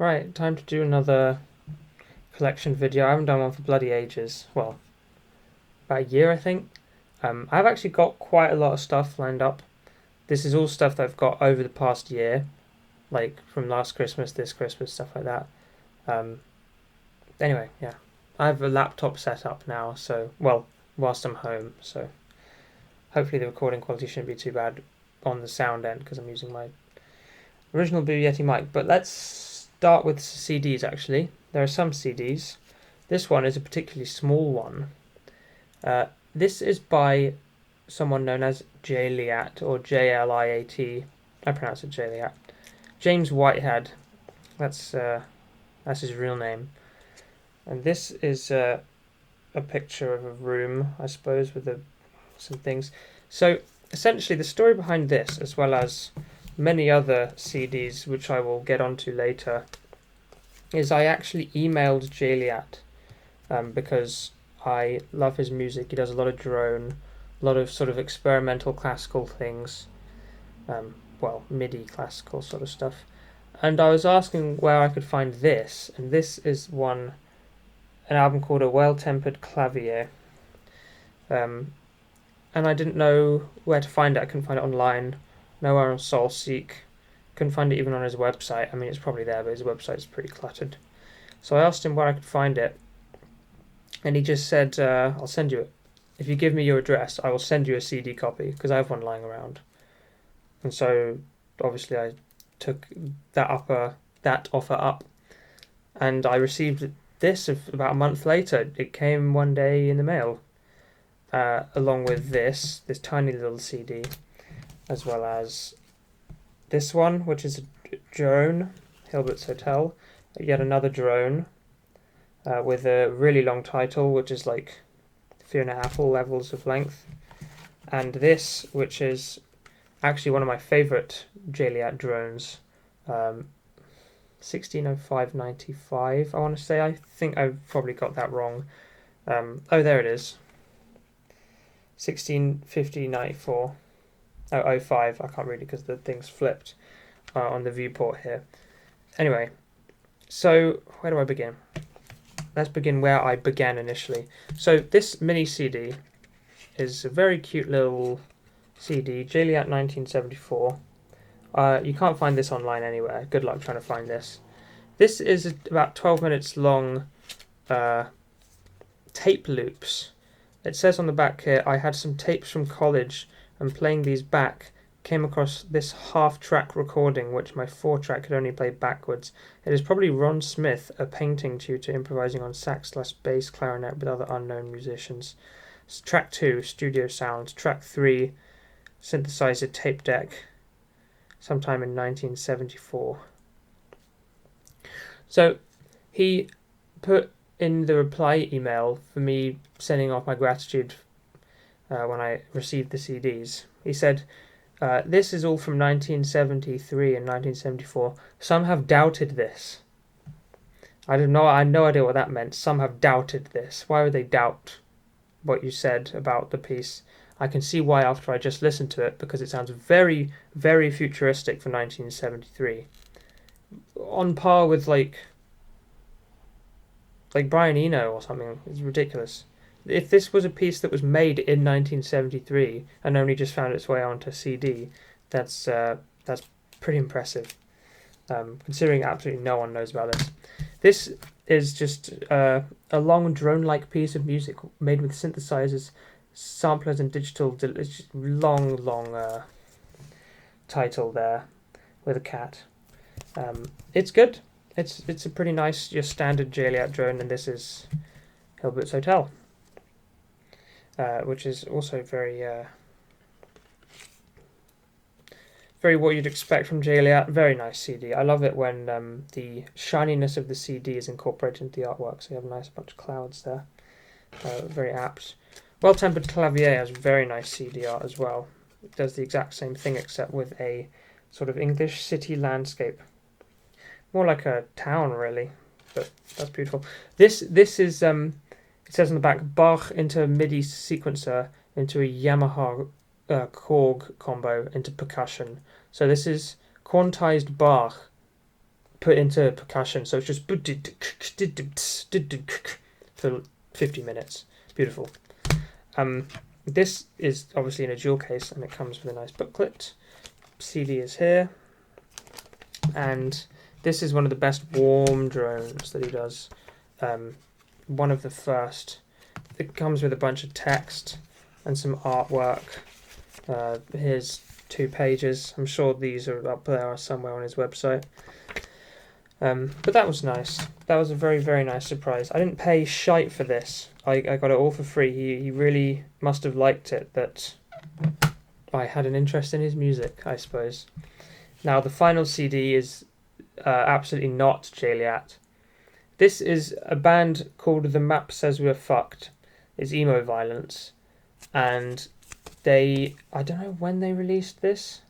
Right, time to do another collection video. I haven't done one for bloody ages. Well, about a year, I think. I've actually got quite a lot of stuff lined up. This is all stuff that I've got over the past year, like from last Christmas, this Christmas, stuff like that. Um, anyway, yeah. I have a laptop set up now, so, well, whilst I'm home, so hopefully the recording quality shouldn't be too bad on the sound end because I'm using my original Blue Yeti mic. But let's start with CDs actually. There are some CDs. This one is a particularly small one. This is by someone known as Jliat or Jliat. I pronounce it Jliat. James Whitehead. That's his real name. And this is a picture of a room, I suppose, with some things. So essentially, the story behind this, as well as many other CDs, which I will get onto later, is I actually emailed Jliat because I love his music. He does a lot of drone, a lot of sort of experimental classical things, well, MIDI classical sort of stuff. And I was asking where I could find this, and this is an album called A Well-Tempered Clavier. And I didn't know where to find it. I couldn't find it online, nowhere on SoulSeek. Couldn't find it even on his website. I mean, it's probably there, but his website's pretty cluttered. So I asked him where I could find it, and he just said, I'll send you it. If you give me your address, I will send you a CD copy, because I have one lying around. And so, obviously, I took that offer up, and I received this about a month later. It came one day in the mail, along with this tiny little CD, as well as this one, which is a drone, Hilbert's Hotel, yet another drone, with a really long title, which is like Fiona Apple levels of length, and this, which is actually one of my favourite Jliat drones, 1605.95, I want to say. I think I've probably got that wrong. Oh, there it is. 1650.94. Oh, 05. I can't read it because the thing's flipped on the viewport here. Anyway, so where do I begin? Let's begin where I began initially. So this mini CD is a very cute little CD, Jliat 1974. You can't find this online anywhere. Good luck trying to find this. This is about 12 minutes long tape loops. It says on the back here, I had some tapes from college and playing these back came across this half-track recording which my 4-track could only play backwards. It is probably Ron Smith, a painting tutor, improvising on sax/bass clarinet with other unknown musicians. Track 2, studio sound. Track 3, synthesizer tape deck, sometime in 1974. So he put in the reply email for me sending off my gratitude when I received the CDs. He said, this is all from 1973 and 1974. Some have doubted this. I had no idea what that meant. Some have doubted this. Why would they doubt what you said about the piece? I can see why after I just listened to it, because it sounds very, very futuristic for 1973. On par with like Brian Eno or something. It's ridiculous. If this was a piece that was made in 1973 and only just found its way onto CD, that's pretty impressive, considering absolutely no one knows about this. This is just a long drone-like piece of music made with synthesizers, samplers, and digital. It's just long title there with a cat. It's good. It's a pretty nice, your standard Jliat drone, and this is Hilbert's Hotel, which is also very what you'd expect from Jliat. Very nice CD. I love it when the shininess of the CD is incorporated into the artwork, so you have a nice bunch of clouds there. Very apt. Well-Tempered Clavier has very nice CD art as well. It does the exact same thing except with a sort of English city landscape. More like a town, really, but that's beautiful. This is, it says on the back, Bach into MIDI sequencer into a Yamaha Korg combo into percussion. So this is quantized Bach put into percussion. So it's just for 50 minutes. Beautiful. This is obviously in a jewel case, and it comes with a nice booklet. CD is here, and this is one of the best warm drones that he does. One of the first. It comes with a bunch of text and some artwork. Here's 2 pages. I'm sure these are up there somewhere on his website. But that was nice. That was a very, very nice surprise. I didn't pay shite for this. I got it all for free. He really must have liked it that I had an interest in his music, I suppose. Now, the final CD is absolutely not Jaliat. This is a band called The Map Says We're Fucked. It's emo violence. And I don't know when they released this.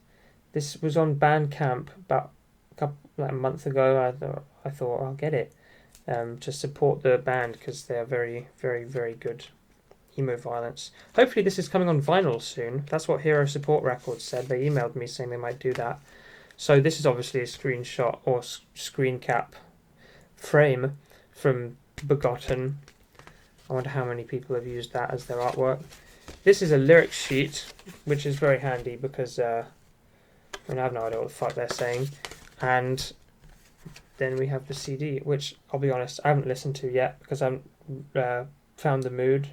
This was on Bandcamp about a month ago. I thought I'll get it to support the band because they are very, very, very good emo violence. Hopefully this is coming on vinyl soon. That's what Hero Support Records said. They emailed me saying they might do that. So this is obviously a screenshot or screen cap frame from Begotten. I wonder how many people have used that as their artwork. This is a lyric sheet, which is very handy because I have no idea what the fuck they're saying. And then we have the CD, which I'll be honest, I haven't listened to yet because I haven't found the mood,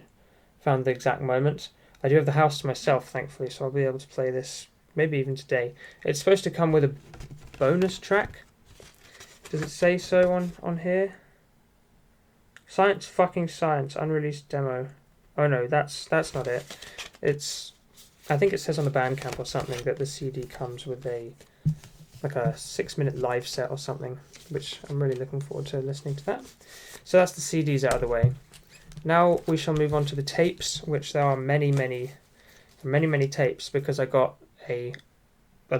found the exact moment. I do have the house to myself, thankfully, so I'll be able to play this maybe even today. It's supposed to come with a bonus track. Does it say so on here? Science fucking science, unreleased demo. Oh no, that's not it. I think it says on the Bandcamp or something that the CD comes with a 6-minute live set or something, which I'm really looking forward to listening to that. So that's the CDs out of the way. Now we shall move on to the tapes, which there are many, many, many, many tapes because I got a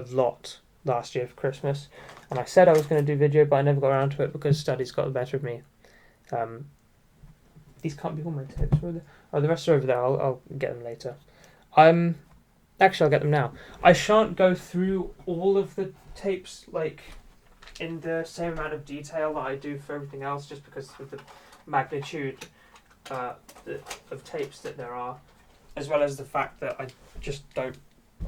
lot last year for Christmas, and I said I was going to do video, but I never got around to it because studies got the better of me. These can't be all my tapes, are they? Oh, the rest are over there. I'll get them later. Actually, I'll get them now. I shan't go through all of the tapes like in the same amount of detail that I do for everything else, just because of the magnitude of tapes that there are, as well as the fact that I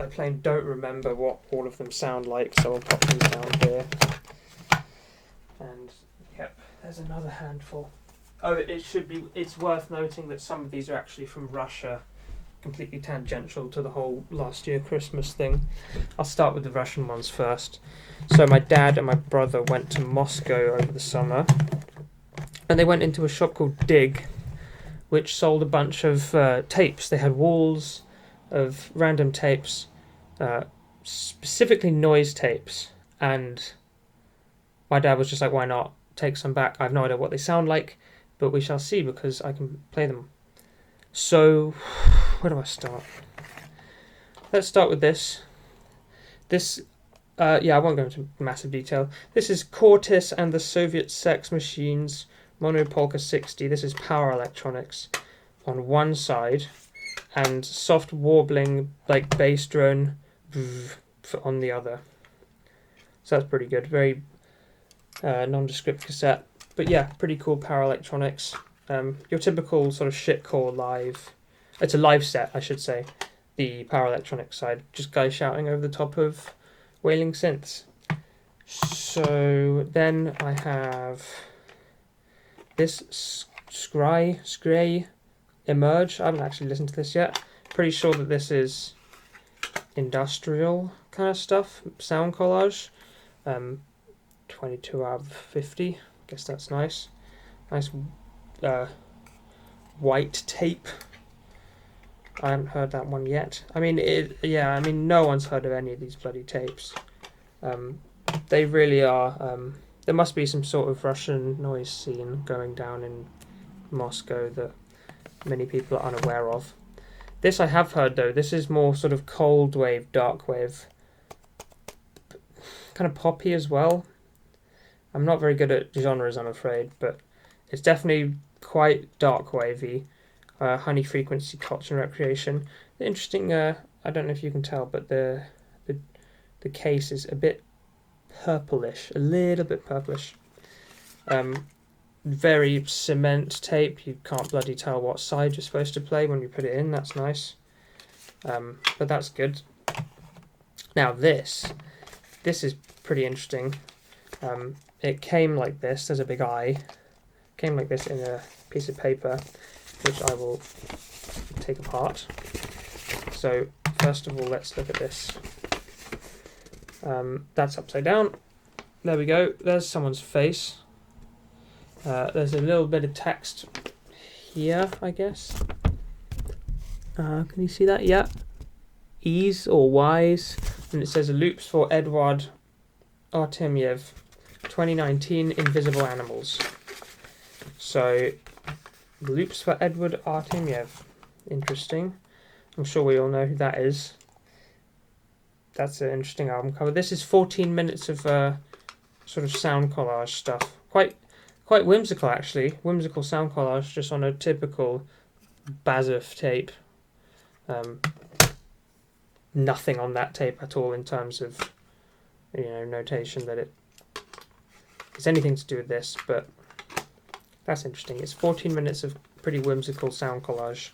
plain don't remember what all of them sound like, so I'll pop them down here. And yep, there's another handful. Oh, it's worth noting that some of these are actually from Russia, completely tangential to the whole last year Christmas thing. I'll start with the Russian ones first. So my dad and my brother went to Moscow over the summer, and they went into a shop called Dig, which sold a bunch of tapes. They had walls of random tapes, specifically noise tapes, and my dad was just like, why not take some back? I have no idea what they sound like, but we shall see because I can play them. So, where do I start? Let's start with this. I won't go into massive detail. This is Cortis and the Soviet Sex Machines Monopolka 60. This is power electronics on one side, and soft warbling like bass drone on the other. So that's pretty good. Very nondescript cassette. But yeah, pretty cool power electronics. Your typical sort of shitcore live. It's a live set, I should say. The power electronics side. Just guys shouting over the top of wailing synths. So then I have this Scray Emerge. I haven't actually listened to this yet. Pretty sure that this is industrial kind of stuff. Sound collage. 22 out of 50. Guess that's nice. Nice white tape. I haven't heard that one yet. I mean, no one's heard of any of these bloody tapes. They really are. There must be some sort of Russian noise scene going down in Moscow that many people are unaware of. This I have heard though. This is more sort of cold wave, dark wave, kind of poppy as well. I'm not very good at genres, I'm afraid, but it's definitely quite dark wavy. Honey Frequency Culture and Recreation. Interesting. I don't know if you can tell, but the case is a bit purplish, a little bit purplish. Very cement tape. You can't bloody tell what side you're supposed to play when you put it in. That's nice. But that's good. Now this is pretty interesting. It came like this. There's a big eye. Came like this in a piece of paper, which I will take apart. So first of all, let's look at this. That's upside down. There we go. There's someone's face. There's a little bit of text here, I guess. Can you see that? Yeah. Ease or wise. And it says loops for Eduard Artemyev, 2019 Invisible Animals. So, loops for Eduard Artemyev. Interesting. I'm sure we all know who that is. That's an interesting album cover. This is 14 minutes of sort of sound collage stuff. Quite whimsical, actually. Whimsical sound collage just on a typical Bazov tape. Nothing on that tape at all in terms of, notation that it has anything to do with this, but that's interesting. It's 14 minutes of pretty whimsical sound collage.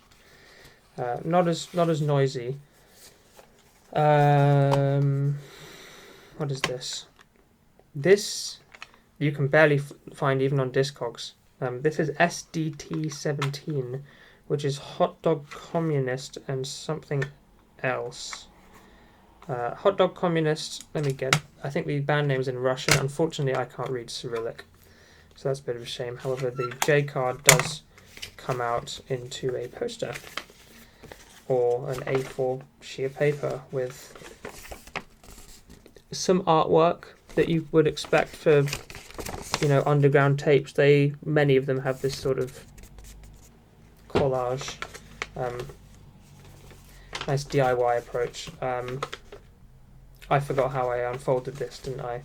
Not as noisy. What is this? This you can barely find even on Discogs. This is SDT17, which is Hot Dog Communist and something else. Hot Dog Communist, I think the band name is in Russian. Unfortunately, I can't read Cyrillic, so that's a bit of a shame. However, the J card does come out into a poster or an A4 sheer paper with some artwork that you would expect for, underground tapes. Many of them have this sort of collage, nice DIY approach. I forgot how I unfolded this, didn't I?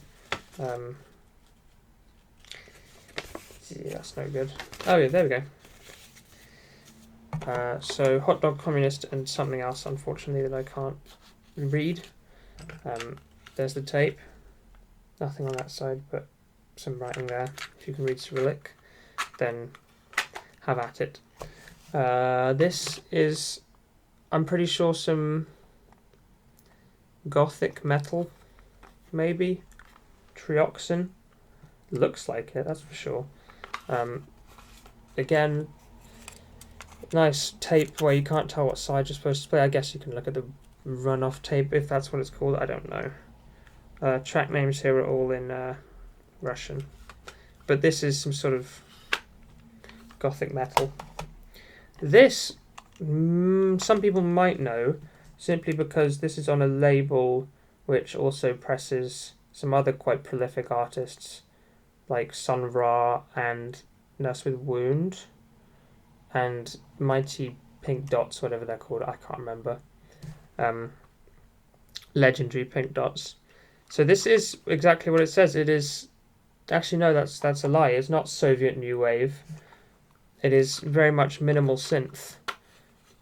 Yeah, that's no good. Oh yeah, there we go. So Hot Dog Communist and something else, unfortunately, that I can't read. There's the tape. Nothing on that side, but some writing there. If you can read Cyrillic, then have at it. This is, I'm pretty sure, some gothic metal, maybe. Trioxin. Looks like it, that's for sure. Again, nice tape where you can't tell what side you're supposed to play. I guess you can look at the runoff tape if that's what it's called. I don't know. Track names here are all in Russian. But this is some sort of gothic metal. This, some people might know, simply because this is on a label which also presses some other quite prolific artists like Sun Ra and Nurse with Wound and Mighty Pink Dots, whatever they're called, I can't remember. Legendary Pink Dots. So this is exactly what it says. It is, actually no, that's a lie. It's not Soviet New Wave. It is very much minimal synth,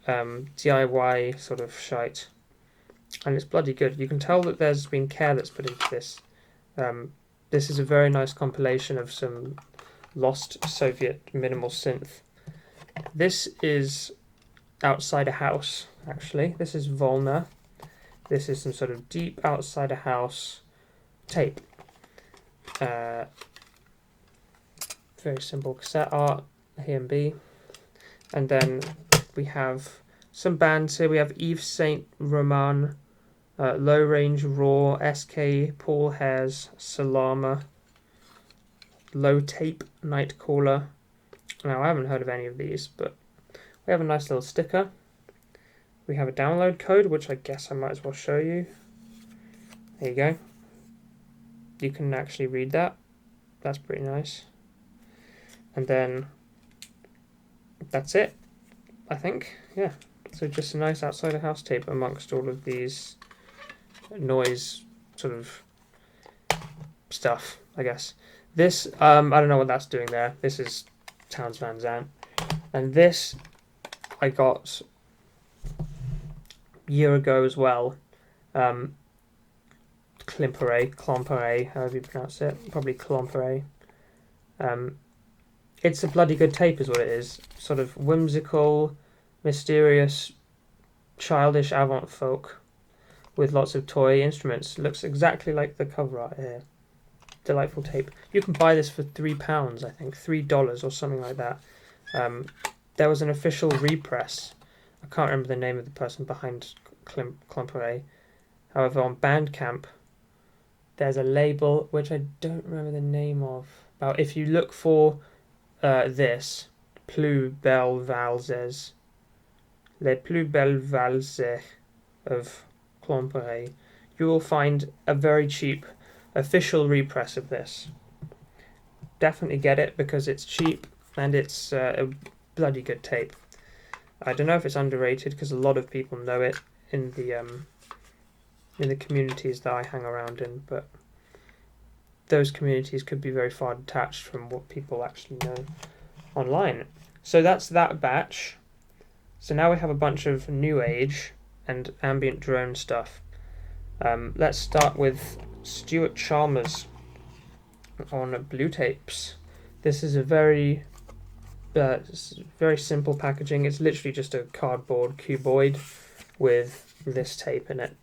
DIY sort of shite, and it's bloody good. You can tell that there's been care that's put into this. This is a very nice compilation of some lost Soviet minimal synth. This is Outside a House, actually. This is Volna. This is some sort of deep Outside a House tape. Very simple cassette art, A and B. And then we have some bands here. We have Yves Saint Roman, Low Range Raw, SK, Paul Hares, Salama, Low Tape, Nightcaller. Now, I haven't heard of any of these, but we have a nice little sticker. We have a download code, which I guess I might as well show you. There you go. You can actually read that. That's pretty nice. And then that's it, I think. Yeah. So just a nice Outside a House tape amongst all of these noise sort of stuff, I guess. This, I don't know what that's doing there. This is Townes Van Zandt. And this I got a year ago as well. Clompere, however you pronounce it, probably Clompere. It's a bloody good tape is what it is. Sort of whimsical, mysterious, childish avant folk with lots of toy instruments. Looks exactly like the cover art here. Delightful tape. You can buy this for £3, I think, $3 or something like that. There was an official repress. I can't remember the name of the person behind Clompere. However, on Bandcamp, there's a label which I don't remember the name of. Now, if you look for this, Plus Belles Valses, Les Plus Belles Valses of Clompere, you will find a very cheap official repress of this. Definitely get it because it's cheap and it's a bloody good tape. I don't know if it's underrated because a lot of people know it in the communities that I hang around in, but those communities could be very far detached from what people actually know online. So that's that batch. So now we have a bunch of new age and ambient drone stuff. Let's start with Stuart Chalmers on Blue Tapes. This is a very simple packaging. It's literally just a cardboard cuboid with this tape in it.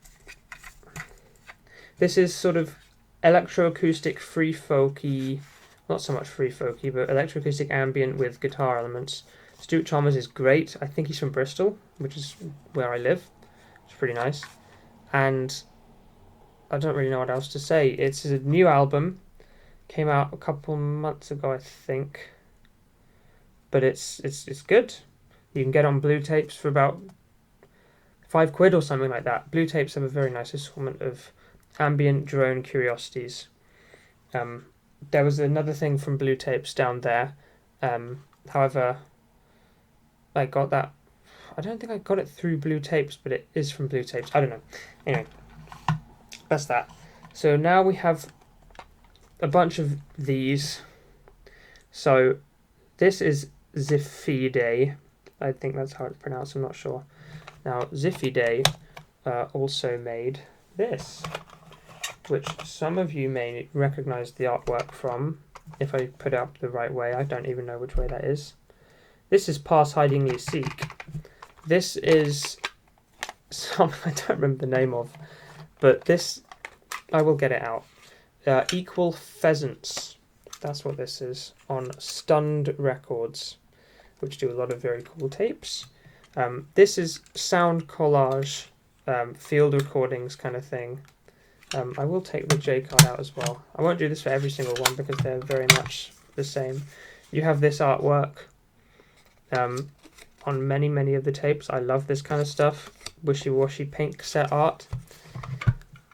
This is sort of electroacoustic free folky, not so much free folky, but electroacoustic ambient with guitar elements. Stuart Chalmers is great. I think he's from Bristol, which is where I live. It's pretty nice. And I don't really know what else to say. It's a new album. Came out a couple months ago, I think. But it's good. You can get it on Blue Tapes for about £5 or something like that. Blue Tapes have a very nice assortment of ambient drone curiosities. There was another thing from Blue Tapes down there. However, I got that. I don't think I got it through Blue Tapes, but it is from Blue Tapes. I don't know. Anyway, that's that. So now we have a bunch of these. So this is Ziffide. I think that's how it's pronounced. I'm not sure. Now Ziffide also made this, which some of you may recognize the artwork from if I put it up the right way. I don't even know which way that is. This is Pass Hidingly Seek. This is some I don't remember the name of, but this I will get it out. Equal Pheasants. That's what this is on Stunned Records, which do a lot of very cool tapes. This is sound collage, field recordings kind of thing. I will take the J card out as well. I won't do this for every single one because they're very much the same. You have this artwork on many of the tapes. I love this kind of stuff. Wishy-washy pink set art.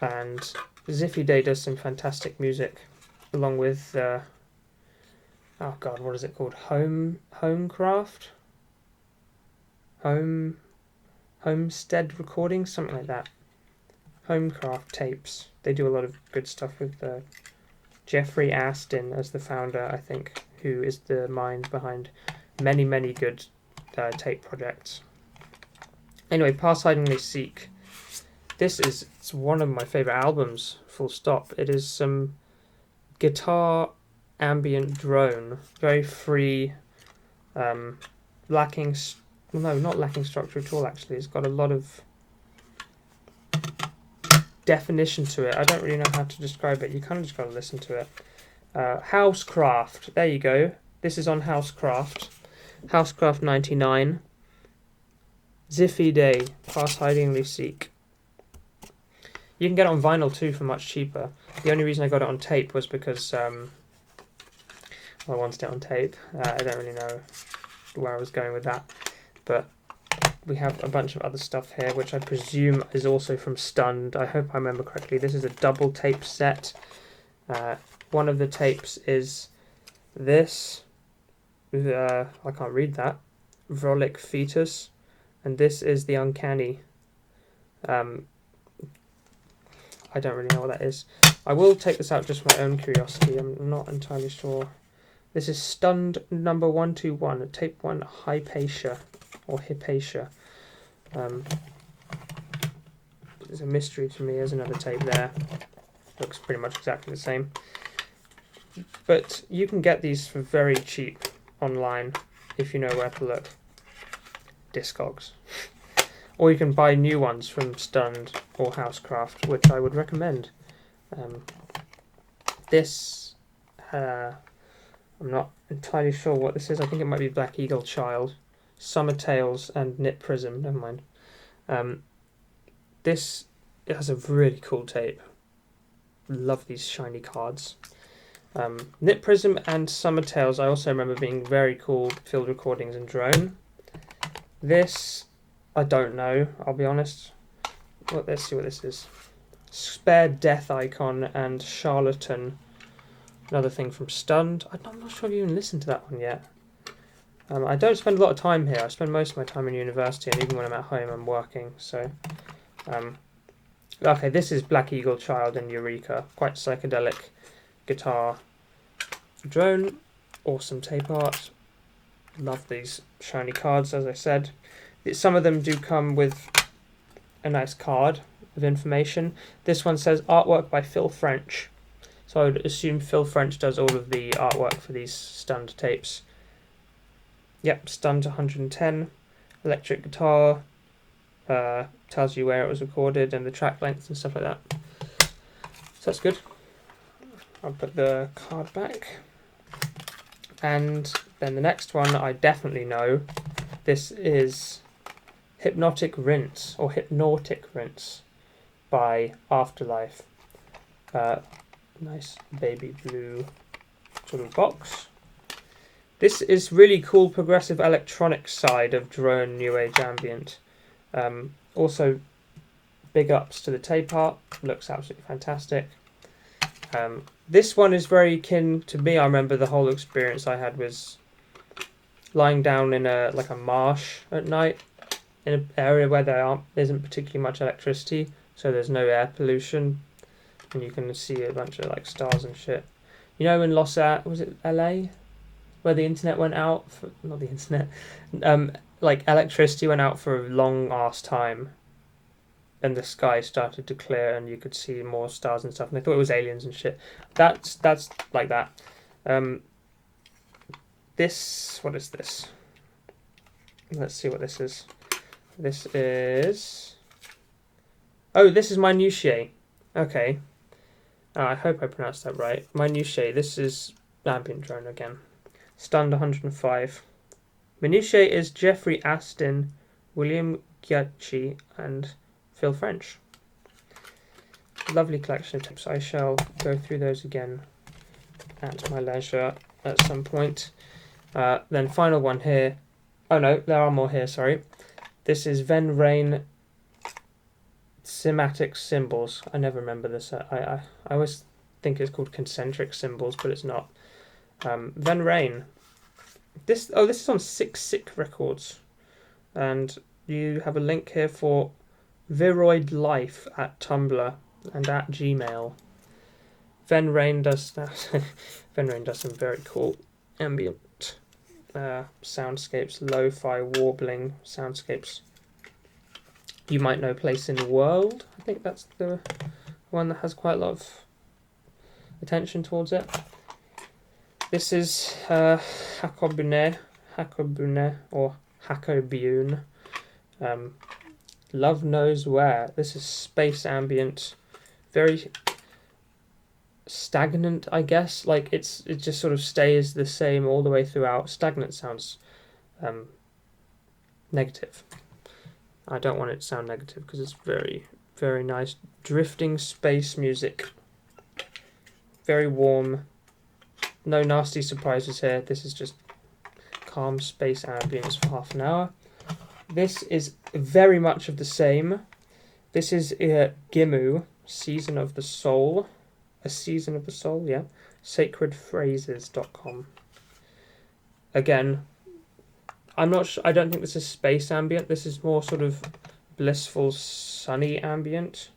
And Ziffide does some fantastic music along with oh god, what is it called? Homecraft? Homestead Recordings, something like that. Homecraft tapes. They do a lot of good stuff with Jeffrey Astin as the founder, I think, who is the mind behind many good tape projects. Anyway, Pass Hidingly Seek. It's one of my favourite albums, full stop. It is some guitar ambient drone, very free, not lacking structure at all actually. It's got a lot of definition to it. I don't really know how to describe it. You kind of just got to listen to it. Housecraft, there you go. This is on Housecraft 99. Ziffide, Pass Hidingly Seek. You can get it on vinyl too for much cheaper. The only reason I got it on tape was because I wanted it on tape. I don't really know where I was going with that. But we have a bunch of other stuff here, which I presume is also from Stunned. I hope I remember correctly. This is a double tape set. One of the tapes is this. I can't read that. Vrolic Fetus. And this is the Uncanny. I don't really know what that is. I will take this out just for my own curiosity. I'm not entirely sure. This is Stunned number 121, tape 1, Hypatia, or Hypatia. It's a mystery to me. There's another tape there. Looks pretty much exactly the same. But you can get these for very cheap online if you know where to look. Discogs. Or you can buy new ones from Stunned or Housecraft, which I would recommend. This, I'm not entirely sure what this is. I think it might be Black Eagle Child, Summer Tales, and Knit Prism. Never mind. This has a really cool tape. Love these shiny cards. Knit Prism and Summer Tales I also remember being very cool field recordings in Drone. This, I don't know, I'll be honest. Well, let's see what this is. Spare Death Icon and Charlatan. Another thing from Stunned. I'm not sure if you even listened to that one yet. I don't spend a lot of time here. I spend most of my time in university, and even when I'm at home, I'm working. So, okay, this is Black Eagle Child and Eureka. Quite psychedelic guitar. Drone, awesome tape art. Love these shiny cards, as I said. Some of them do come with a nice card of information. This one says artwork by Phil French. So I would assume Phil French does all of the artwork for these Stunned tapes. Yep, Stunned 110. Electric guitar. Tells you where it was recorded and the track length and stuff like that. So that's good. I'll put the card back. And then the next one I definitely know. This is Hypnotic Rinse or Hypnotic Rinse by Afterlife. Nice baby blue sort of box. This is really cool progressive electronic side of Drone New Age Ambient. Also, big ups to the tape art. Looks absolutely fantastic. This one is very kin to me. I remember the whole experience I had was lying down in a marsh at night in an area where there isn't particularly much electricity, so there's no air pollution, and you can see a bunch of like stars and shit. You know, in was it LA, where the internet went out? Not the internet. Like electricity went out for a long ass time. And the sky started to clear, and you could see more stars and stuff. And they thought it was aliens and shit. That's like that. This, what is this? Let's see what this is. This is. Oh, this is Minutiae. Okay. I hope I pronounced that right. Minutiae. This is Ambient Drone again. Stunned 105. Minutiae is Jeffrey Astin, William Giacchi, and Phil French. Lovely collection of tips. I shall go through those again at my leisure at some point. Then final one here. Oh no, there are more here, sorry. This is Ven Rain Cymatic Symbols. I never remember this. I always think it's called concentric symbols, but it's not. Ven Rain. This is on Sick Records. And you have a link here for Viroid Life at Tumblr and at Gmail. Ven Rain does Ven Rain does some very cool ambient soundscapes, lo-fi warbling soundscapes. You might know Place in the World. I think that's the one that has quite a lot of attention towards it. This is Hakobune or Hakobune. Love Knows Where. This is space ambient, very stagnant, I guess. Like it just sort of stays the same all the way throughout. Stagnant sounds negative. I don't want it to sound negative because it's very, very nice. Drifting space music. Very warm. No nasty surprises here. This is just calm space ambience for half an hour. This is very much of the same. This is Gimu, Season of the Soul. A Season of the Soul, yeah. Sacredphrases.com. Again, I'm not sure. I don't think this is space ambient. This is more sort of blissful, sunny ambient.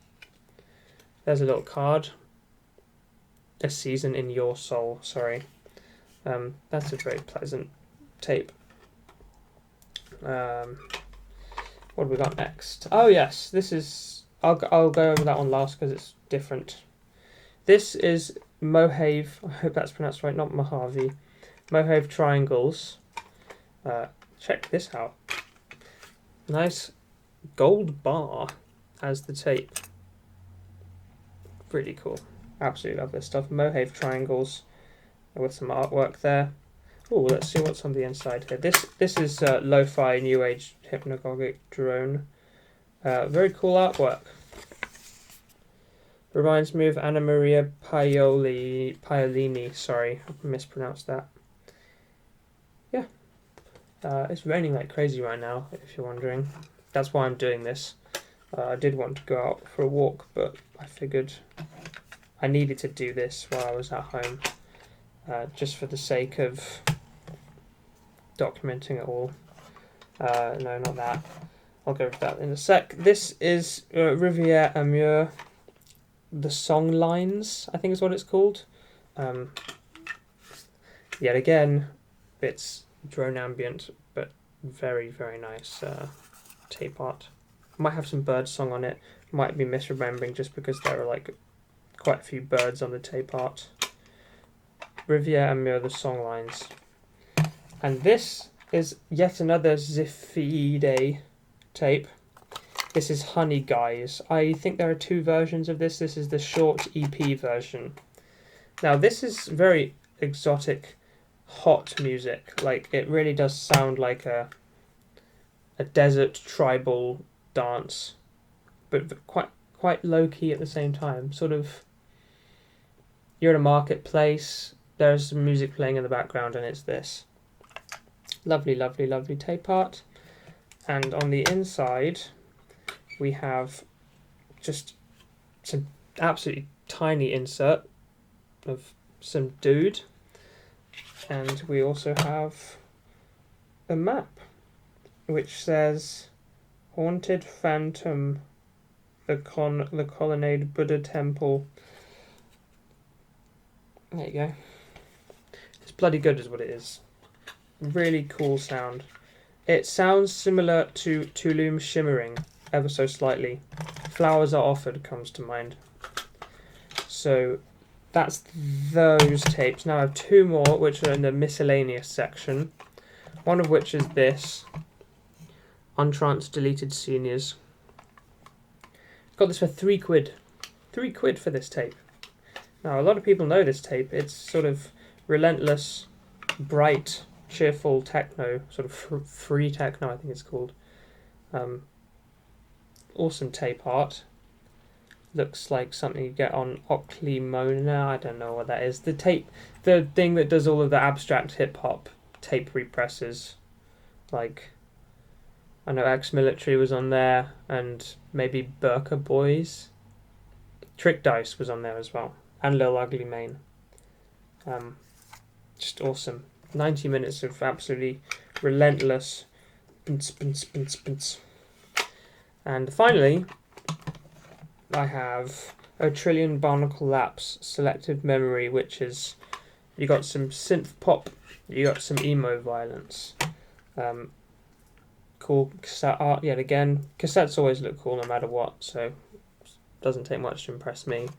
There's a little card. A Season in Your Soul, sorry. That's a very pleasant tape. What have we got next? Oh yes, this is. I'll go over that one last because it's different. This is Mojave, I hope that's pronounced right, not Mojave. Mojave Triangles. Check this out. Nice gold bar as the tape. Really cool. Absolutely love this stuff. Mojave Triangles with some artwork there. Oh, let's see what's on the inside here. This is lo-fi new age hypnagogic drone. Very cool artwork. Reminds me of Anna Maria Paolini. Sorry, I mispronounced that. Yeah. It's raining like crazy right now, if you're wondering. That's why I'm doing this. I did want to go out for a walk, but I figured I needed to do this while I was at home. Just for the sake of documenting it all. No, not that. I'll go with that in a sec. This is Rivière Amur. The Song Lines, I think is what it's called. Yet again, it's drone ambient, but very, very nice tape art. Might have some bird song on it. Might be misremembering just because there are like quite a few birds on the tape art. Rivière Amur, The Song Lines. And this is yet another Zifide tape. This is Honey Guys. I think there are two versions of this. This is the short EP version. Now this is very exotic, hot music. Like it really does sound like a desert tribal dance, but quite low key at the same time. Sort of, you're in a marketplace. There's some music playing in the background, and it's this. Lovely, lovely, lovely tape art. And on the inside, we have just some absolutely tiny insert of some dude. And we also have a map which says Haunted Phantom, the Colonnade Buddha Temple. There you go. It's bloody good is what it is. Really cool sound. It sounds similar to Tulum Shimmering, ever so slightly. Flowers Are Offered comes to mind. So that's those tapes. Now I have two more which are in the miscellaneous section. One of which is this. Untranced Deleted Seniors. Got this for £3. £3 for this tape. Now a lot of people know this tape. It's sort of relentless, bright, cheerful techno, sort of free techno I think it's called. Awesome tape art. Looks like something you get on Oclimona. I don't know what that is. The thing that does all of the abstract hip hop tape represses. Like, I know Ex-Military was on there, and maybe Burka Boys. Trick Dice was on there as well, and Lil Ugly Mane. Just awesome. 90 minutes of absolutely relentless spins. And finally, I have a Trillion Barnacle Lapse Selective Memory, which is, you got some synth pop, you got some emo violence. Cool cassette art yet again. Cassettes always look cool no matter what, so it doesn't take much to impress me.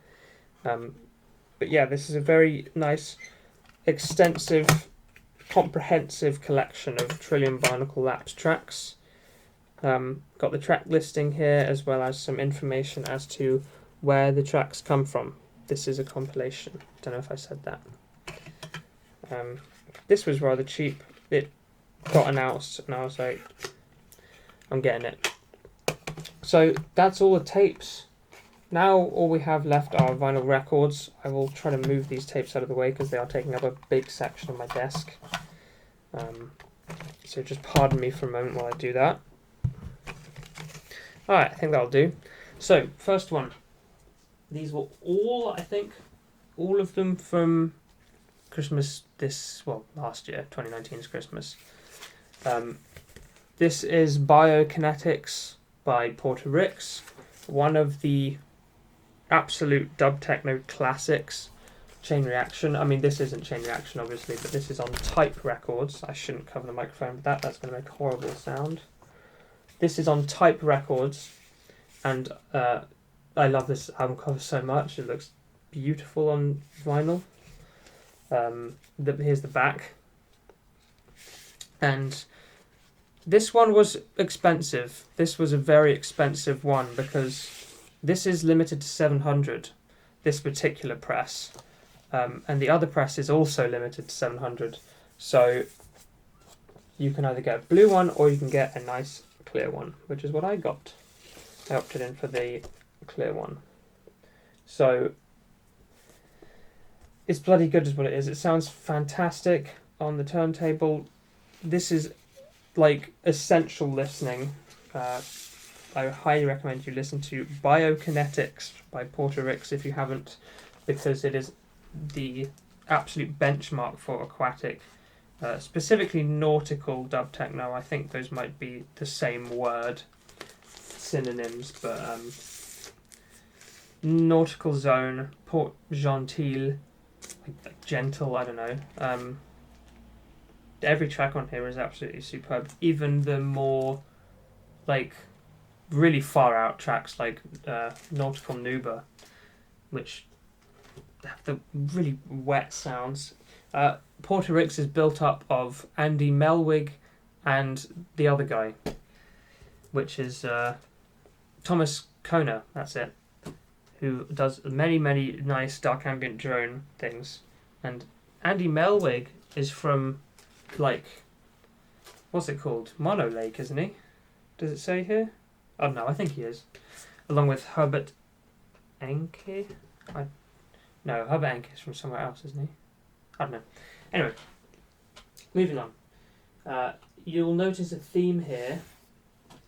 But yeah, this is a very nice, extensive, comprehensive collection of Trillion Barnacle Lapse tracks. Got the track listing here, as well as some information as to where the tracks come from. This is a compilation. Don't know if I said that. This was rather cheap. It got announced, and I was like, I'm getting it. So that's all the tapes. Now all we have left are vinyl records. I will try to move these tapes out of the way because they are taking up a big section of my desk. So just pardon me for a moment while I do that. Alright, I think that'll do. So, first one. These were all, I think, all of them from Christmas last year, 2019's Christmas. This is Biokinetics by Porter Ricks, one of the absolute dub techno classics. Chain Reaction. I mean, this isn't Chain Reaction, obviously, but this is on Type Records. I shouldn't cover the microphone with that. That's going to make a horrible sound. This is on Type Records, and I love this album cover so much. It looks beautiful on vinyl. Here's the back. And this one was expensive. This was a very expensive one because this is limited to 700, this particular press. And the other press is also limited to 700. So you can either get a blue one or you can get a nice clear one, which is what I got. I opted in for the clear one. So it's bloody good is what it is. It sounds fantastic on the turntable. This is like essential listening. I highly recommend you listen to Biokinetics by Porter Ricks if you haven't, because it is the absolute benchmark for aquatic, specifically nautical dub techno. I think those might be the same word, synonyms, but Nautical Zone, Port Gentil, like gentle, I don't know. Every track on here is absolutely superb. Even the more like really far out tracks like Nautical Nuba, which have the really wet sounds. Porter Ricks is built up of Andy Melwig and the other guy, which is Thomas Kona, that's it, who does many nice dark ambient drone things. And Andy Melwig is from, like, what's it called? Mono Lake, isn't he? Does it say here? Oh no, I think he is. Along with Herbert Enke? No, Herbert Enke is from somewhere else, isn't he? I don't know. Anyway, moving on. You'll notice a theme here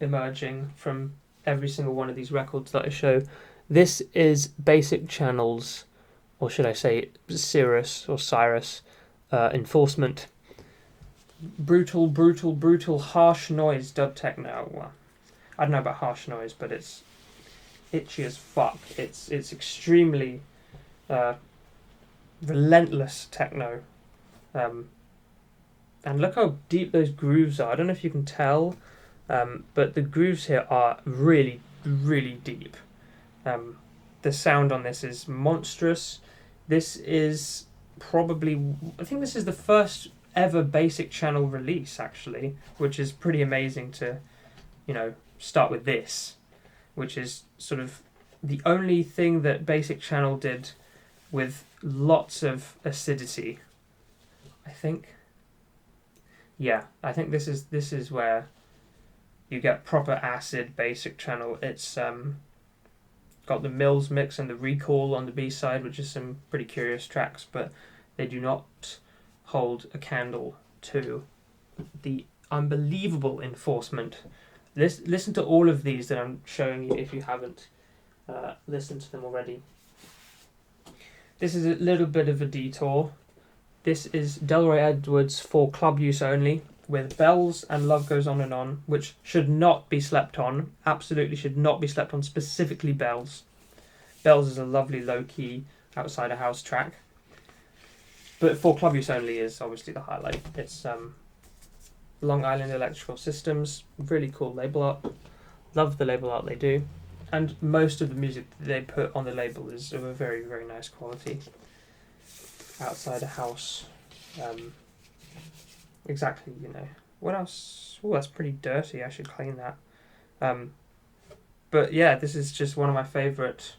emerging from every single one of these records that I show. This is Basic Channel's, or should I say Cirrus or Cyrus, Enforcement. Brutal, harsh noise dub techno. Well, I don't know about harsh noise, but it's itchy as fuck. It's extremely relentless techno. And look how deep those grooves are. I don't know if you can tell, but the grooves here are really deep. The sound on this is monstrous. This is probably, I think this is the first ever Basic Channel release, actually, which is pretty amazing to, start with this, which is sort of the only thing that Basic Channel did with lots of acidity, I think. Yeah, I think this is where you get proper acid Basic Channel. It's got the Mills mix and the Recall on the B-side, which is some pretty curious tracks, but they do not hold a candle to the unbelievable Enforcement. Listen to all of these that I'm showing you if you haven't listened to them already. This is a little bit of a detour. This is Delroy Edwards for club use only, with Bells and Love Goes On and On, which should not be slept on. Absolutely should not be slept on, specifically Bells. Bells is a lovely low-key outside a house track. But for club use only is obviously the highlight. It's Long Island Electrical Systems, really cool label art. Love the label art they do. And most of the music that they put on the label is of a very nice quality. Outside a house. Exactly, What else? Oh, that's pretty dirty. I should clean that. But yeah, this is just one of my favourite.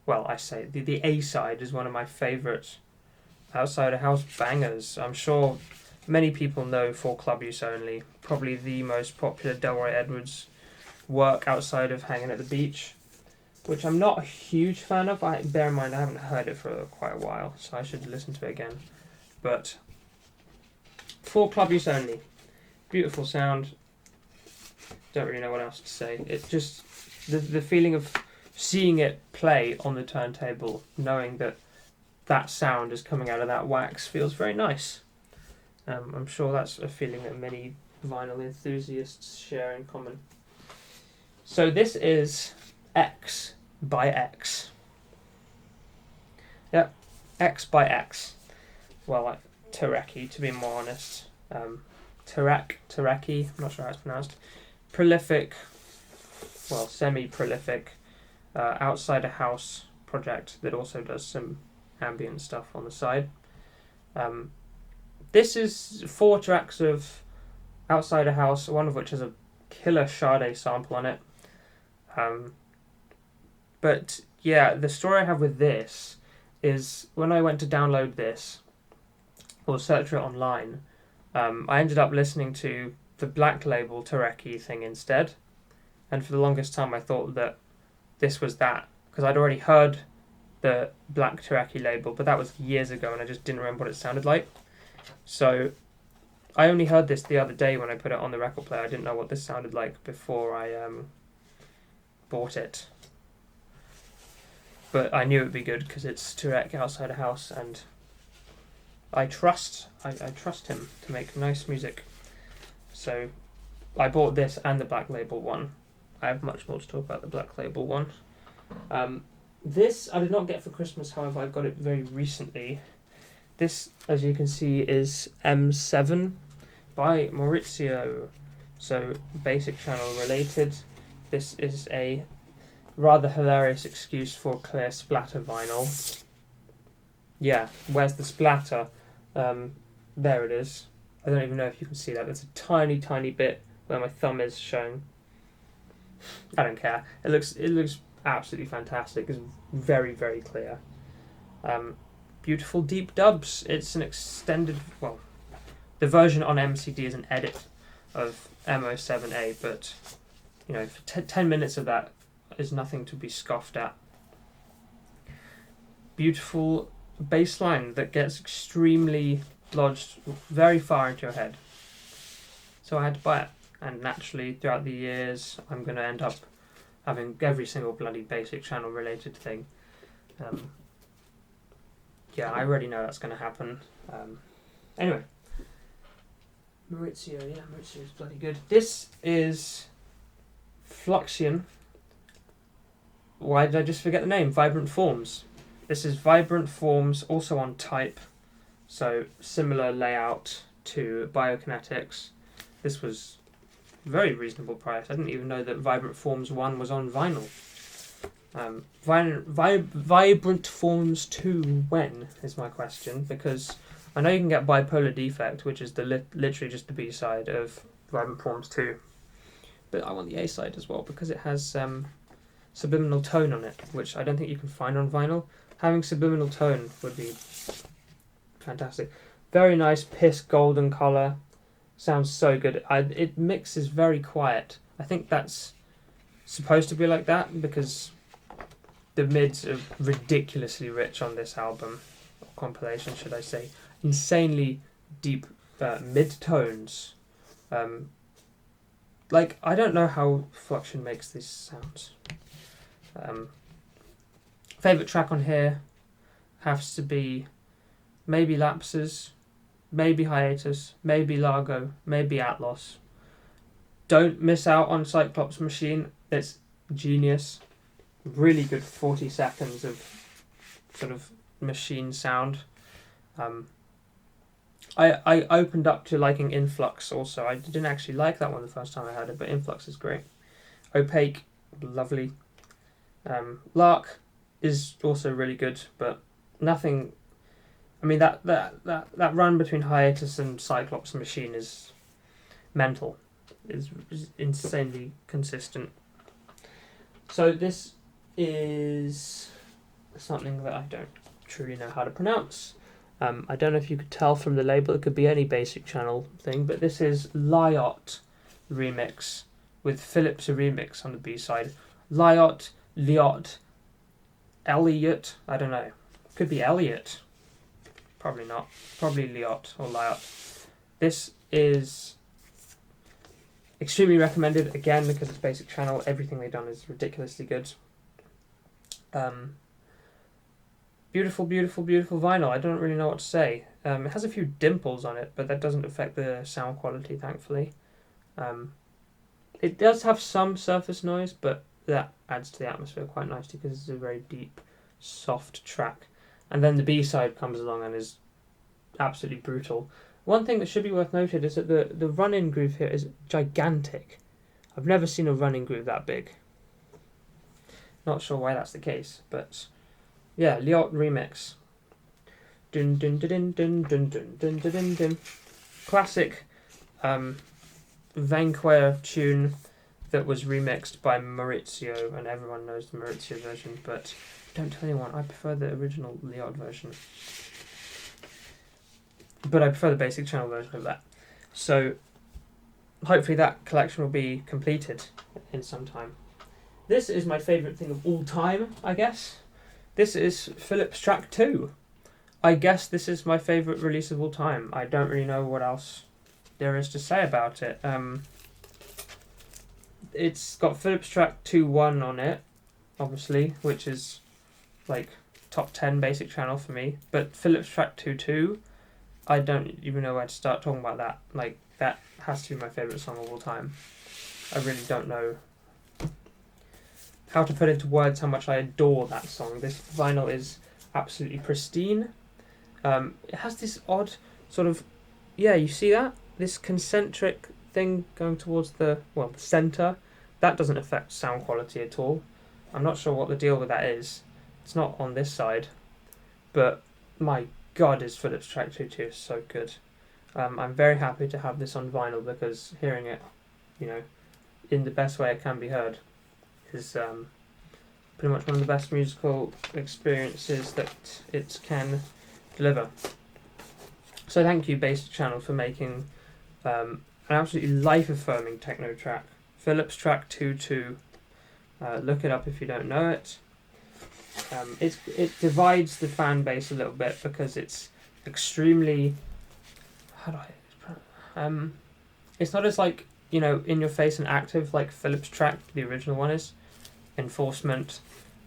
Well, I say the A side is one of my favourite outside a house bangers. I'm sure many people know For Club Use Only. Probably the most popular Delroy Edwards work outside of Hanging at the Beach, which I'm not a huge fan of. Bear in mind, I haven't heard it for quite a while, so I should listen to it again. But For Club Use Only, beautiful sound. Don't really know what else to say. It just the feeling of seeing it play on the turntable, knowing that sound is coming out of that wax, feels very nice. I'm sure that's a feeling that many vinyl enthusiasts share in common. So this is X by X. Yep, X by X. Well, like Tareki, to be more honest. Tareki, I'm not sure how it's pronounced. Prolific, well, semi-prolific, outside a house project that also does some ambient stuff on the side. This is 4 tracks of Outside a House, one of which has a killer Sade sample on it. But yeah, the story I have with this is when I went to download this or search for it online, I ended up listening to the Black Label Tareki thing instead. And for the longest time I thought that this was that, because I'd already heard the Black Tareki label, but that was years ago and I just didn't remember what it sounded like. So I only heard this the other day when I put it on the record player. I didn't know what this sounded like before I bought it. But I knew it would be good because it's Tarek Outside a House, and I trust him to make nice music. So I bought this and the Black Label one. I have much more to talk about the Black Label one. This I did not get for Christmas, however I got it very recently. This, as you can see, is M7 by Maurizio. So basic channel related. This is a rather hilarious excuse for clear splatter vinyl. Yeah, where's the splatter? There it is. I don't even know if you can see that. There's a tiny, tiny bit where my thumb is showing. I don't care. It looks absolutely fantastic. It's very, very clear. Beautiful deep dubs. It's an extended, well, the version on MCD is an edit of MO7A, but you know, 10 minutes of that is nothing to be scoffed at. Beautiful bass line that gets extremely lodged very far into your head. So I had to buy it, and naturally throughout the years I'm going to end up having every single bloody basic channel related thing. Yeah, I already know that's going to happen. Anyway, Maurizio is bloody good. This is Fluxion. Why did I just forget the name? Vibrant Forms. This is Vibrant Forms, also on Type, so similar layout to Biokinetics. This was very reasonable price. I didn't even know that Vibrant Forms 1 was on vinyl. Vibrant Forms 2 when, is my question, because I know you can get Bipolar Defect, which is literally just the B-side of Vibrant Forms 2. But I want the A-side as well, because it has Subliminal Tone on it, which I don't think you can find on vinyl. Having Subliminal Tone would be fantastic. Very nice piss golden colour. Sounds so good. It mixes very quiet. I think that's supposed to be like that because the mids are ridiculously rich on this album, or compilation should I say. Insanely deep mid tones. Like, I don't know how Fluxion makes these sounds. Favourite track on here has to be maybe Lapses, maybe Hiatus, maybe Largo, maybe Atlos. Don't miss out on Cyclops Machine. It's genius. Really good 40 seconds of sort of machine sound. I opened up to liking Influx also. I didn't actually like that one the first time I heard it, but Influx is great. Opaque, lovely. Lark is also really good, but nothing. I mean, that run between Hiatus and Cyclops Machine is mental. Is insanely consistent. So this is something that I don't truly know how to pronounce. I don't know if you could tell from the label. It could be any basic channel thing, but this is Lyot remix with Philips remix on the B side. Lyot, Liot, Elliot. I don't know. Could be Elliot. Probably not. Probably Liot or Lyot. This is extremely recommended, again, because it's basic channel. Everything they've done is ridiculously good. Beautiful, beautiful, beautiful vinyl. I don't really know what to say. It has a few dimples on it, but that doesn't affect the sound quality, thankfully. It does have some surface noise, but that adds to the atmosphere quite nicely because it's a very deep, soft track. And then the B-side comes along and is absolutely brutal. One thing that should be worth noted is that the run-in groove here is gigantic. I've never seen a run-in groove that big. Not sure why that's the case, but yeah, Liot remix. Dun dun dun dun dun dun dun dun dun dun. Classic Vanquer tune that was remixed by Maurizio, and everyone knows the Maurizio version, but don't tell anyone, I prefer the original Liot version. But I prefer the basic channel version of that. So hopefully that collection will be completed in some time. This is my favourite thing of all time, I guess. This is Philips Track 2. I guess this is my favourite release of all time. I don't really know what else there is to say about it. It's got Philips Track 2.1 on it, obviously, which is like top 10 basic channel for me. But Philips Track 2.2, I don't even know where to start talking about that. Like, that has to be my favourite song of all time. I really don't know how to put into words how much I adore that song. This vinyl is absolutely pristine. It has this odd sort of, yeah, you see that? This concentric thing going towards the centre. That doesn't affect sound quality at all. I'm not sure what the deal with that is. It's not on this side. But my god, is Philips Track 2.2 so good. I'm very happy to have this on vinyl because hearing it, in the best way it can be heard is pretty much one of the best musical experiences that it can deliver. So thank you, Basic Channel, for making an absolutely life-affirming techno track. Philips Track 2.2. Look it up if you don't know it. It divides the fan base a little bit because it's extremely... it's not as in your face and active like Philips Track, the original one is. Enforcement,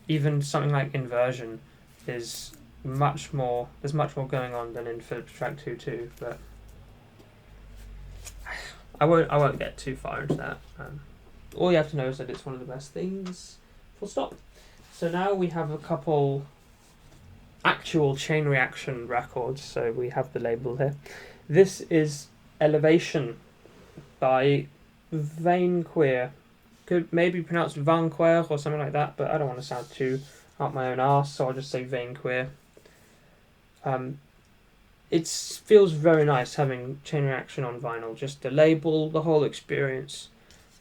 even something like Inversion is much more. There's much more going on than in Philips Track 2.2, but I won't get too far into that. All you have to know is that it's one of the best things. Full stop. So now we have a couple actual Chain Reaction records. So we have the label here. This is Elevation by Vainqueur. Could maybe pronounced Vanquer or something like that, but I don't want to sound too up my own arse, so I'll just say Vainqueur. It feels very nice having Chain Reaction on vinyl. Just the label, the whole experience,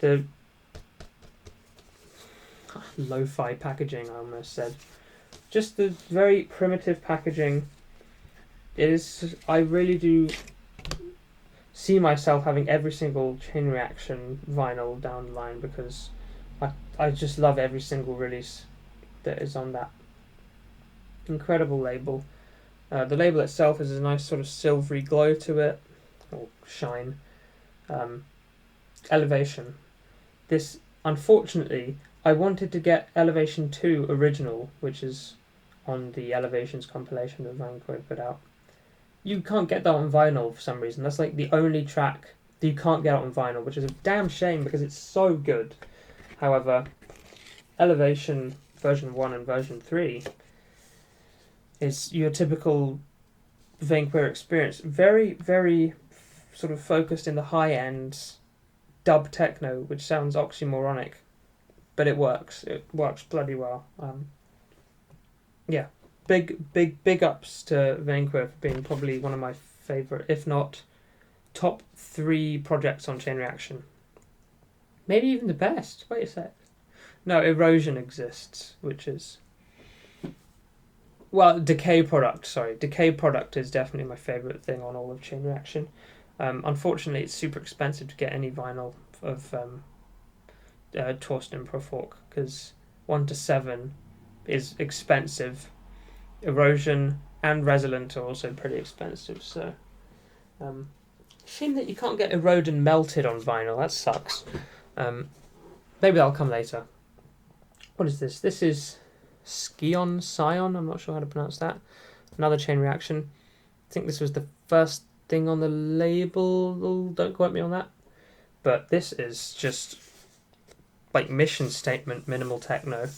the lo-fi packaging, I almost said. Just the very primitive packaging. I really do see myself having every single Chain Reaction vinyl down the line because I just love every single release that is on that incredible label. The label itself has a nice sort of silvery glow to it, or shine. Elevation. This, unfortunately, I wanted to get Elevation 2 original, which is on the Elevations compilation that Vanquer put out. You can't get that on vinyl for some reason. That's like the only track that you can't get on vinyl, which is a damn shame because it's so good. However, Elevation version 1 and version 3 is your typical Vanquer experience. Very, very sort of focused in the high end dub techno, which sounds oxymoronic, but it works. It works bloody well. Yeah. Big ups to Vanquer for being probably one of my favourite, if not top 3 projects on Chain Reaction. Maybe even the best. Wait a sec. No, Erosion exists, which is... Well, Decay Product is definitely my favourite thing on all of Chain Reaction. Unfortunately, it's super expensive to get any vinyl of Torsten Profork, because 1 to 7 is expensive. Erosion and Resilient are also pretty expensive, so shame that you can't get Erode and Melted on vinyl. That sucks. Maybe that'll come later. What is this? This is Scion. I'm not sure how to pronounce that. Another Chain Reaction. I think this was the first thing on the label. Don't quote me on that. But this is just like mission statement minimal techno.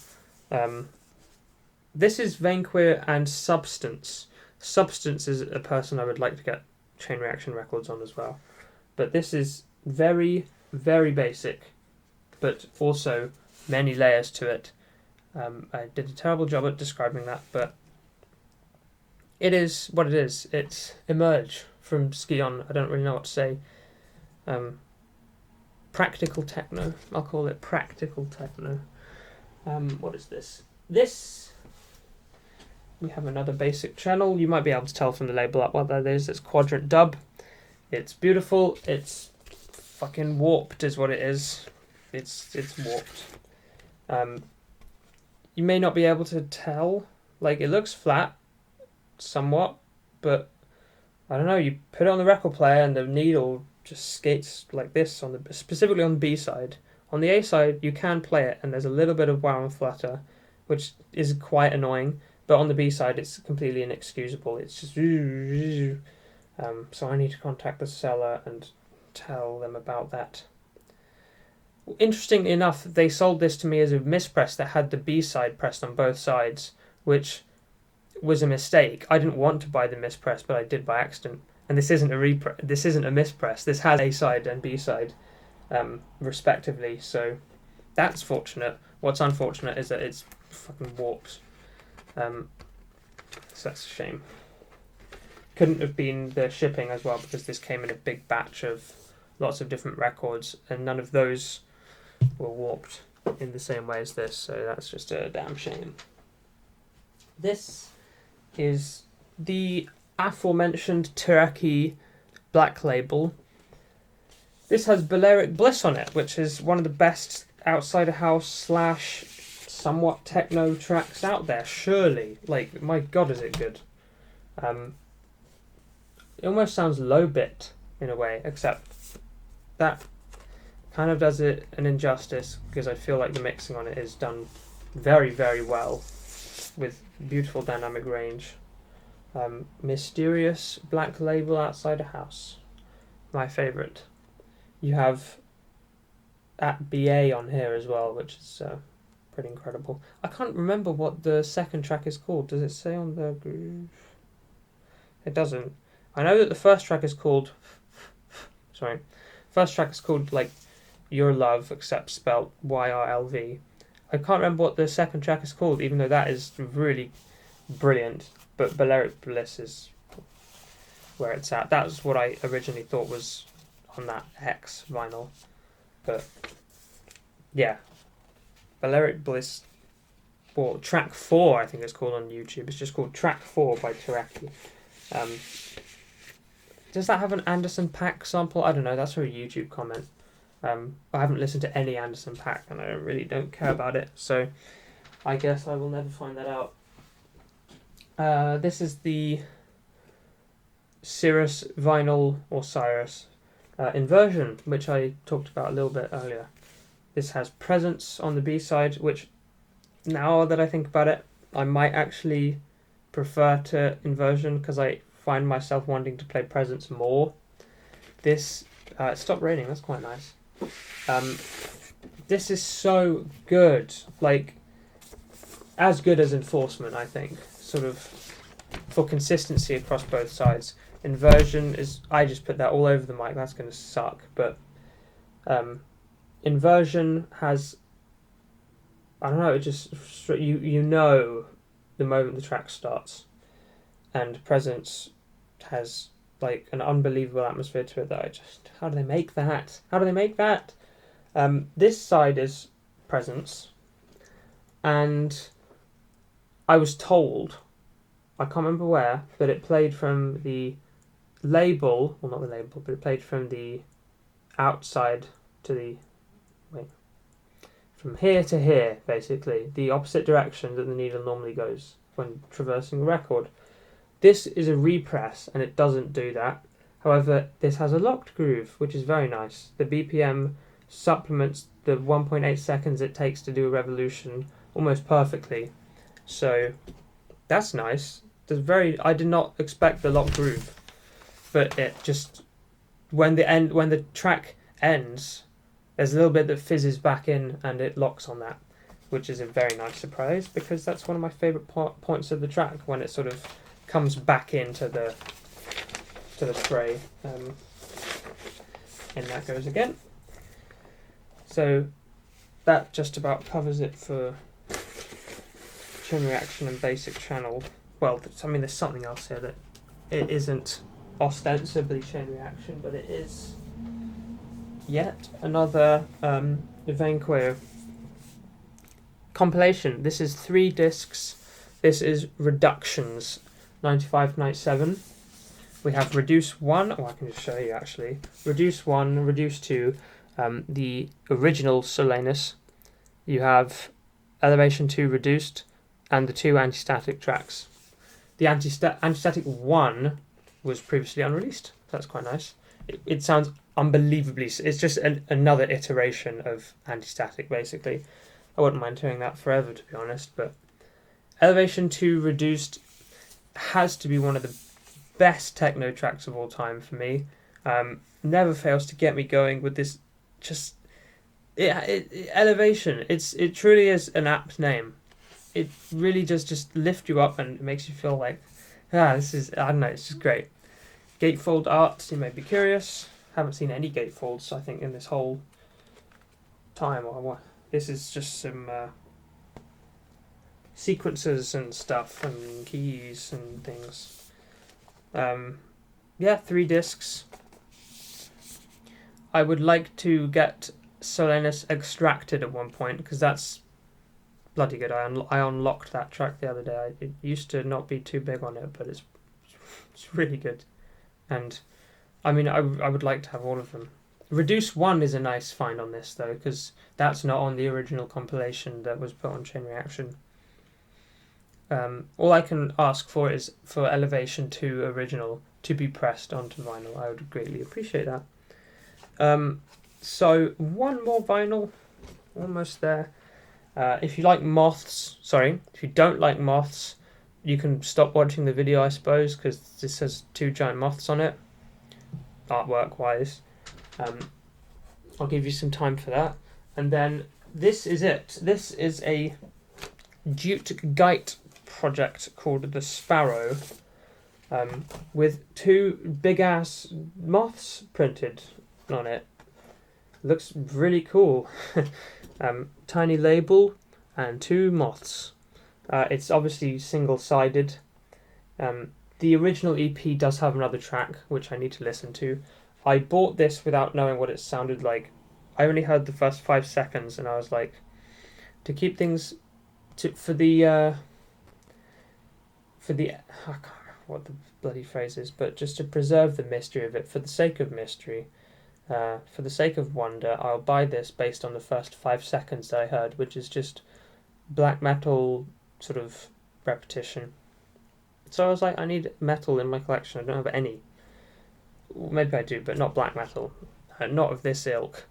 This is Vanquer and Substance. Substance is a person I would like to get Chain Reaction records on as well. But this is very, very basic, but also many layers to it. I did a terrible job at describing that, but it is what it is. It's Emerge from Skion. I don't really know what to say. Practical techno. I'll call it practical techno. What is this? We have another basic channel. You might be able to tell from the label up what that is. It's Quadrant Dub. It's beautiful. It's fucking warped is what it is. It's warped. You may not be able to tell. Like, it looks flat somewhat, but I don't know, you put it on the record player and the needle just skates like this specifically on the B side. On the A side you can play it and there's a little bit of wow and flutter, which is quite annoying, but on the B side it's completely inexcusable. It's just so I need to contact the seller and tell them about that. Interestingly enough, they sold this to me as a mispress that had the B side pressed on both sides, which was a mistake. I didn't want to buy the mispress, but I did by accident. And this isn't a mispress. This has A side and B side, respectively. So that's fortunate. What's unfortunate is that it's fucking warped. So that's a shame. Couldn't have been the shipping as well, because this came in a big batch of lots of different records, and none of those were warped in the same way as this. So that's just a damn shame. This is the aforementioned Tereki Black Label. This has Balearic Bliss on it, which is one of the best outside of house / somewhat techno tracks out there, surely. Like, my god, is it good. It almost sounds low bit in a way, except that kind of does it an injustice, because I feel like the mixing on it is done very, very well with beautiful dynamic range. Mysterious Black Label outside a house, my favourite. You have at BA on here as well, which is pretty incredible. I can't remember what the second track is called. Does it say on the groove? It doesn't. I know that the first track is called like Your Love, except spelt YRLV. I can't remember what the second track is called, even though that is really brilliant. But Balearic Bliss is where it's at. That was what I originally thought was on that X vinyl. But yeah, Balearic Bliss, or track 4 I think it's called on YouTube. It's just called Track 4 by Tereki. Does that have an Anderson .Paak sample? I don't know, that's for a YouTube comment. I haven't listened to any Anderson .Paak and I really don't care about it, so I guess I will never find that out. This is the Cirrus vinyl, or Cyrus, Inversion, which I talked about a little bit earlier. This has Presence on the B side, which, now that I think about it, I might actually prefer to Inversion, because I find myself wanting to play Presence more. This, it stopped raining, that's quite nice. This is so good, like, as good as Enforcement, I think, sort of, for consistency across both sides. Inversion is, I just put that all over the mic, that's going to suck, but Inversion has, I don't know, it just, you know the moment the track starts, and Presence has like an unbelievable atmosphere to it that I just, how do they make that? This side is Presence, and I was told, I can't remember where, but it played from the label, well not the label, but it played from the outside to the, from here to here, basically, the opposite direction that the needle normally goes when traversing a record. This is a repress and it doesn't do that. However, this has a locked groove, which is very nice. The BPM supplements the 1.8 seconds it takes to do a revolution almost perfectly. So that's nice. I did not expect the locked groove, but it just, when the track ends, there's a little bit that fizzes back in and it locks on that, which is a very nice surprise, because that's one of my favourite points of the track, when it sort of comes back into the spray. And that goes again. So that just about covers it for Chain Reaction and Basic Channel. well, I mean, there's something else here that it isn't ostensibly chain reaction, but it is yet another Vanquo compilation. This is 3 discs. This is Reductions 95 97. We have Reduce 1, I can just show you actually. Reduce 1, Reduce 2, the original Solanus. You have Elevation 2 Reduced, and the 2 anti-static tracks. The anti-static 1 was previously unreleased. That's quite nice. It sounds unbelievably... It's just another iteration of anti-static, basically. I wouldn't mind hearing that forever, to be honest, but Elevation 2 Reduced has to be one of the best techno tracks of all time for me. Never fails to get me going with this just... Elevation. It truly is an apt name. It really does just lift you up and it makes you feel like, this is, I don't know, it's just great. Gatefold art, you may be curious. Haven't seen any gatefolds, I think, in this whole time. This is just some sequences and stuff and keys and things. 3 discs. I would like to get Solanus Extracted at one point, because that's bloody good. I unlocked that track the other day. It used to not be too big on it, but it's really good. And I mean, I would like to have all of them. Reduce 1 is a nice find on this though, because that's not on the original compilation that was put on Chain Reaction. All I can ask for is for Elevation 2 original to be pressed onto vinyl. I would greatly appreciate that. So one more vinyl, almost there. If you like moths, if you don't like moths, you can stop watching the video, I suppose, because this has 2 giant moths on it, artwork wise. I'll give you some time for that. And then this is it. This is a Jute Gite project called The Sparrow, with 2 big ass moths printed on it. Looks really cool. Tiny label and 2 moths. It's obviously single-sided. The original EP does have another track which I need to listen to. I bought this without knowing what it sounded like. I only heard the first 5 seconds and I was like, to keep things for the I can't remember what the bloody phrase is, but just to preserve the mystery of it, for the sake of mystery, for the sake of wonder, I'll buy this based on the first 5 seconds that I heard, which is just black metal sort of repetition. So I was like, I need metal in my collection. I don't have any. Well, maybe I do, but not black metal. Not of this ilk.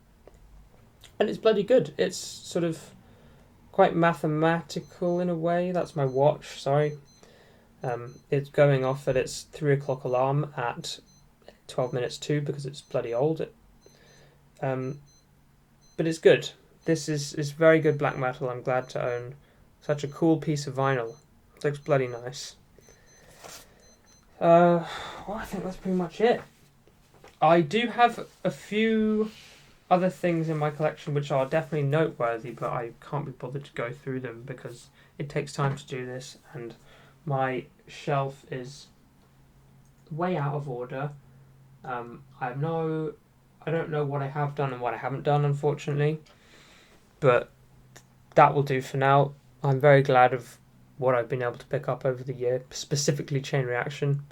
And it's bloody good. It's sort of quite mathematical in a way. That's my watch, sorry. It's going off at its 3 o'clock alarm at 12 minutes to, because it's bloody old. But it's good. This is very good black metal. I'm glad to own such a cool piece of vinyl. It looks bloody nice. Well, I think that's pretty much it. I do have a few other things in my collection which are definitely noteworthy, but I can't be bothered to go through them because it takes time to do this, and my shelf is way out of order. I don't know what I have done and what I haven't done, unfortunately, but that will do for now. I'm very glad of what I've been able to pick up over the year, specifically Chain Reaction.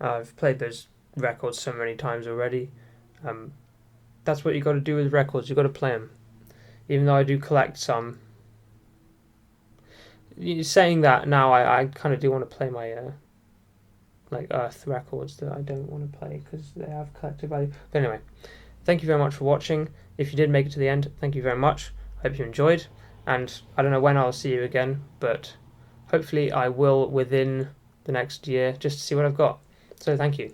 I've played those records so many times already. That's what you got to do with records. You got to play them. Even though I do collect some. Saying that now, I kind of do want to play my like Earth records that I don't want to play because they have collective value. But anyway, thank you very much for watching. If you did make it to the end, thank you very much. I hope you enjoyed. And I don't know when I'll see you again, but hopefully I will within the next year, just to see what I've got. So thank you.